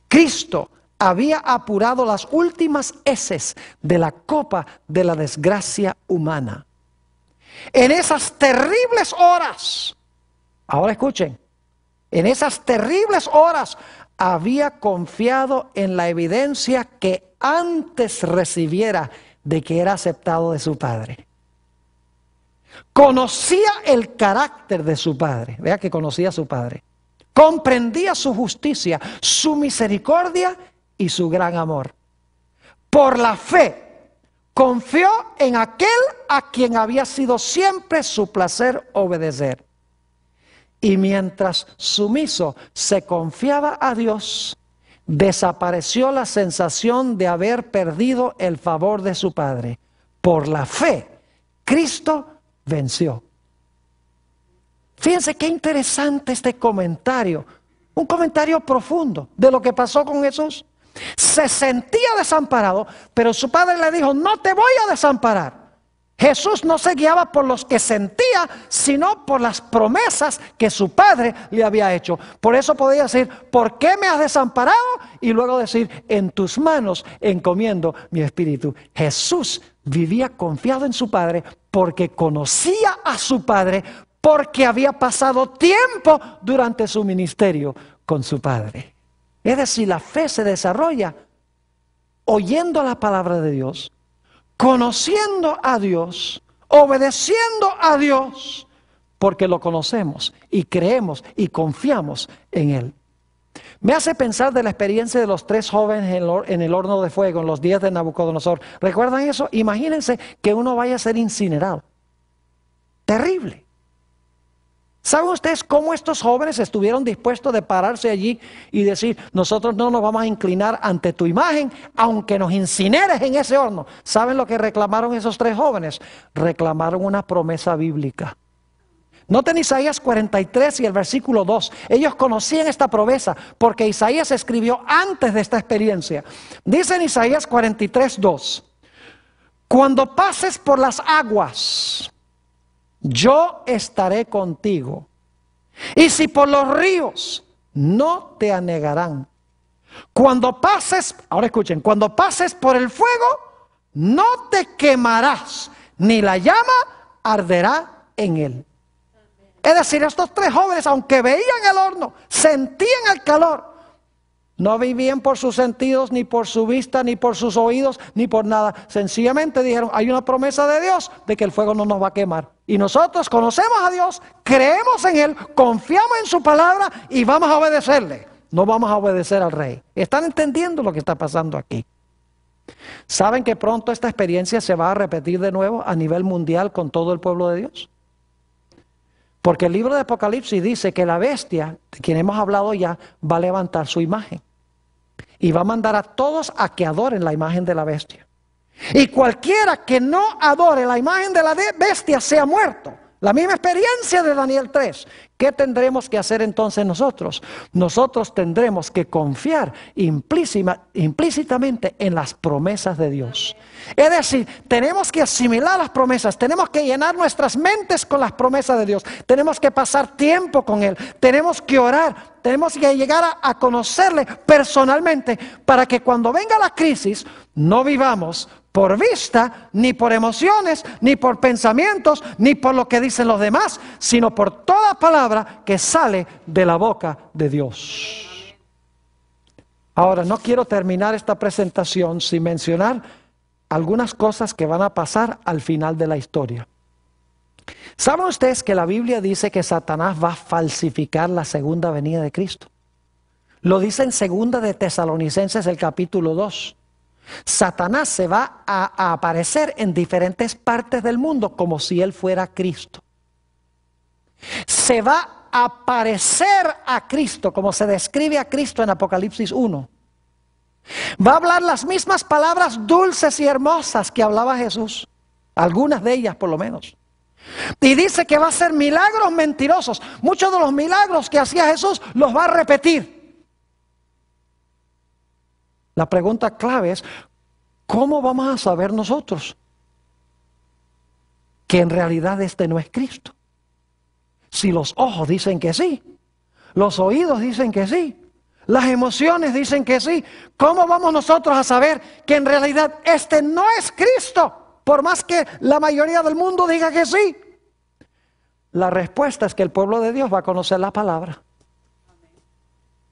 Cristo había apurado las últimas heces de la copa de la desgracia humana. En esas terribles horas, ahora escuchen, en esas terribles horas había confiado en la evidencia que antes recibiera de que era aceptado de su Padre. Conocía el carácter de su Padre. Vea que conocía a su Padre. Comprendía su justicia, su misericordia y su gran amor. Por la fe, confió en aquel a quien había sido siempre su placer obedecer. Y mientras sumiso se confiaba a Dios, desapareció la sensación de haber perdido el favor de su Padre. Por la fe, Cristo venció. Fíjense qué interesante este comentario. Un comentario profundo de lo que pasó con Jesús. Se sentía desamparado, pero su Padre le dijo: no te voy a desamparar. Jesús no se guiaba por los que sentía, sino por las promesas que su Padre le había hecho. Por eso podía decir: ¿por qué me has desamparado? Y luego decir: en tus manos encomiendo mi espíritu. Jesús vivía confiado en su Padre porque conocía a su Padre, porque había pasado tiempo durante su ministerio con su Padre. Es decir, la fe se desarrolla oyendo la palabra de Dios, conociendo a Dios, obedeciendo a Dios, porque lo conocemos y creemos y confiamos en Él. Me hace pensar de la experiencia de los 3 jóvenes en el horno de fuego en los días de Nabucodonosor. ¿Recuerdan eso? Imagínense que uno vaya a ser incinerado. Terrible. ¿Saben ustedes cómo estos jóvenes estuvieron dispuestos de pararse allí y decir: nosotros no nos vamos a inclinar ante tu imagen, aunque nos incineres en ese horno? ¿Saben lo que reclamaron esos 3 jóvenes? Reclamaron una promesa bíblica. Noten Isaías 43 y el versículo 2. Ellos conocían esta promesa porque Isaías escribió antes de esta experiencia. Dice en Isaías 43, 2: Cuando pases por las aguas, yo estaré contigo. Y si por los ríos, no te anegarán. Cuando pases, ahora escuchen, cuando pases por el fuego, no te quemarás, ni la llama arderá en él. Es decir, estos tres jóvenes, aunque veían el horno, sentían el calor, no vivían por sus sentidos, ni por su vista, ni por sus oídos, ni por nada. Sencillamente dijeron, hay una promesa de Dios de que el fuego no nos va a quemar. Y nosotros conocemos a Dios, creemos en Él, confiamos en su palabra y vamos a obedecerle. No vamos a obedecer al rey. ¿Están entendiendo lo que está pasando aquí? ¿Saben que pronto esta experiencia se va a repetir de nuevo a nivel mundial con todo el pueblo de Dios? Porque el libro de Apocalipsis dice que la bestia, de quien hemos hablado ya, va a levantar su imagen. Y va a mandar a todos a que adoren la imagen de la bestia. Y cualquiera que no adore la imagen de la bestia sea muerto. La misma experiencia de Daniel 3. ¿Qué tendremos que hacer entonces nosotros? Nosotros tendremos que confiar implícitamente en las promesas de Dios. Es decir, tenemos que asimilar las promesas, tenemos que llenar nuestras mentes con las promesas de Dios, tenemos que pasar tiempo con Él, tenemos que orar, tenemos que llegar a conocerle personalmente para que cuando venga la crisis no vivamos por vista, ni por emociones, ni por pensamientos, ni por lo que dicen los demás, sino por toda palabra que sale de la boca de Dios. Ahora, no quiero terminar esta presentación sin mencionar algunas cosas que van a pasar al final de la historia. ¿Saben ustedes que la Biblia dice que Satanás va a falsificar la segunda venida de Cristo? Lo dice en 2 de Tesalonicenses, el capítulo 2. Satanás se va a aparecer en diferentes partes del mundo como si él fuera Cristo. Se va a parecer a Cristo como se describe a Cristo en Apocalipsis 1. Va a hablar las mismas palabras dulces y hermosas que hablaba Jesús, algunas de ellas por lo menos. Y dice que va a hacer milagros mentirosos. Muchos de los milagros que hacía Jesús los va a repetir. La pregunta clave es, ¿cómo vamos a saber nosotros que en realidad este no es Cristo? Si los ojos dicen que sí, los oídos dicen que sí, las emociones dicen que sí, ¿cómo vamos nosotros a saber que en realidad este no es Cristo? Por más que la mayoría del mundo diga que sí. La respuesta es que el pueblo de Dios va a conocer la palabra.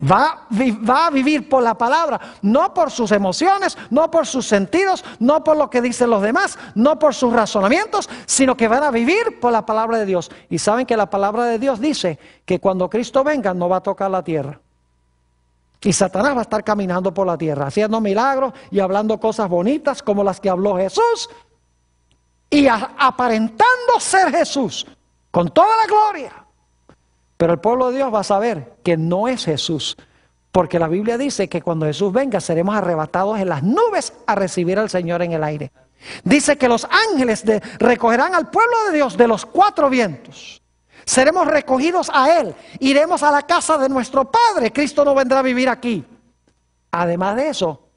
Va a vivir por la palabra, no por sus emociones, no por sus sentidos, no por lo que dicen los demás, no por sus razonamientos, sino que van a vivir por la palabra de Dios. Y saben que la palabra de Dios dice que cuando Cristo venga no va a tocar la tierra. Y Satanás va a estar caminando por la tierra, haciendo milagros y hablando cosas bonitas como las que habló Jesús. Y aparentando ser Jesús, con toda la gloria. Pero el pueblo de Dios va a saber que no es Jesús, porque la Biblia dice que cuando Jesús venga seremos arrebatados en las nubes a recibir al Señor en el aire. Dice que los ángeles recogerán al pueblo de Dios de los 4 vientos. Seremos recogidos a Él, iremos a la casa de nuestro Padre. Cristo no vendrá a vivir aquí. Además de eso,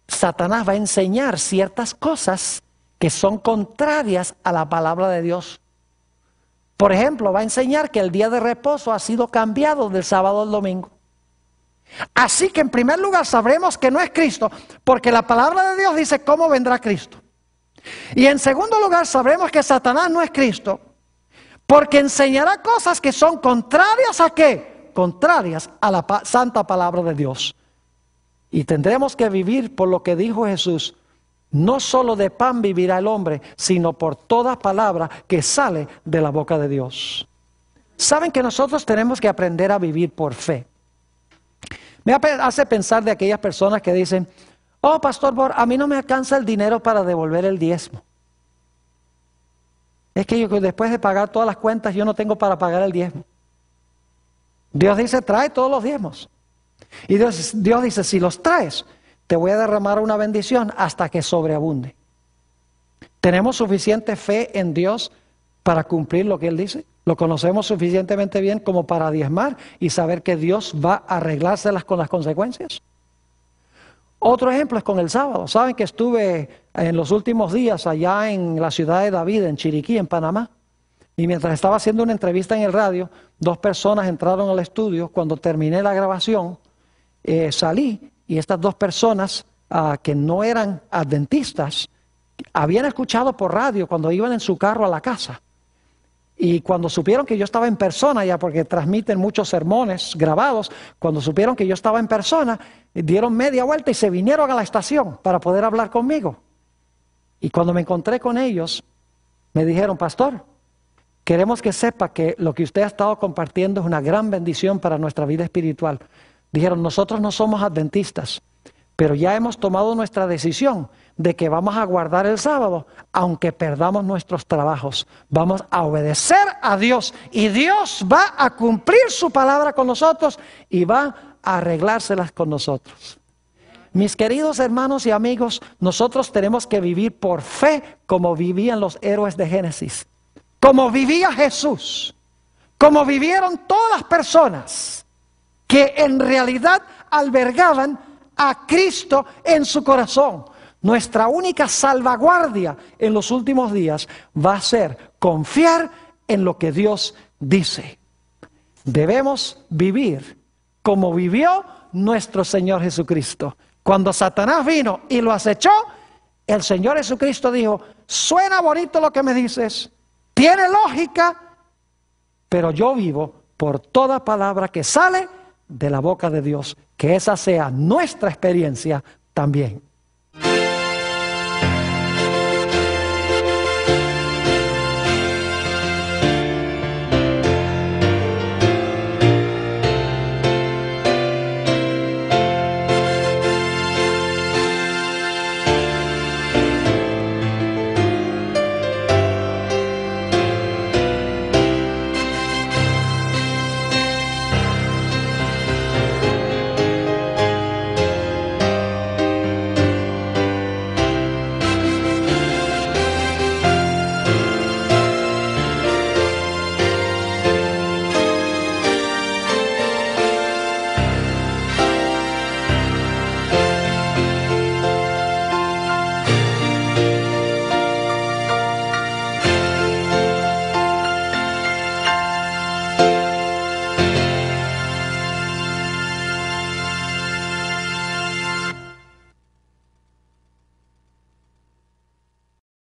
Satanás va a enseñar ciertas cosas que son contrarias a la palabra de Dios. Por ejemplo, va a enseñar que el día de reposo ha sido cambiado del sábado al domingo. Así que en primer lugar sabremos que no es Cristo, porque la palabra de Dios dice cómo vendrá Cristo. Y en segundo lugar sabremos que Satanás no es Cristo, porque enseñará cosas que son contrarias ¿a qué? Contrarias a la santa palabra de Dios. Y tendremos que vivir por lo que dijo Jesús. No solo de pan vivirá el hombre, sino por toda palabra que sale de la boca de Dios. Saben que nosotros tenemos que aprender a vivir por fe. Me hace pensar de aquellas personas que dicen, oh Pastor Bor, a mí no me alcanza el dinero para devolver el diezmo. Es que yo después de pagar todas las cuentas yo no tengo para pagar el diezmo. Dios dice, trae todos los diezmos. Y Dios dice, si los traes, te voy a derramar una bendición hasta que sobreabunde. ¿Tenemos suficiente fe en Dios para cumplir lo que Él dice? ¿Lo conocemos suficientemente bien como para diezmar y saber que Dios va a arreglárselas con las consecuencias? Otro ejemplo es con el sábado. Saben que estuve en los últimos días allá en la ciudad de David, en Chiriquí, en Panamá. Y mientras estaba haciendo una entrevista en el radio, 2 personas entraron al estudio. Cuando terminé la grabación, salí y estas 2 personas que no eran adventistas, habían escuchado por radio cuando iban en su carro a la casa. Y cuando supieron que yo estaba en persona, ya porque transmiten muchos sermones grabados, cuando supieron que yo estaba en persona, dieron media vuelta y se vinieron a la estación para poder hablar conmigo. Y cuando me encontré con ellos, me dijeron: pastor, queremos que sepa que lo que usted ha estado compartiendo es una gran bendición para nuestra vida espiritual. Dijeron: nosotros no somos adventistas, pero ya hemos tomado nuestra decisión de que vamos a guardar el sábado, aunque perdamos nuestros trabajos. Vamos a obedecer a Dios y Dios va a cumplir su palabra con nosotros y va a arreglárselas con nosotros. Mis queridos hermanos y amigos, nosotros tenemos que vivir por fe como vivían los héroes de Génesis, como vivía Jesús, como vivieron todas las personas que en realidad albergaban a Cristo en su corazón. Nuestra única salvaguardia en los últimos días va a ser confiar en lo que Dios dice. Debemos vivir como vivió nuestro Señor Jesucristo. Cuando Satanás vino y lo acechó, el Señor Jesucristo dijo: suena bonito lo que me dices, tiene lógica, pero yo vivo por toda palabra que sale de la boca de Dios. Que esa sea nuestra experiencia también.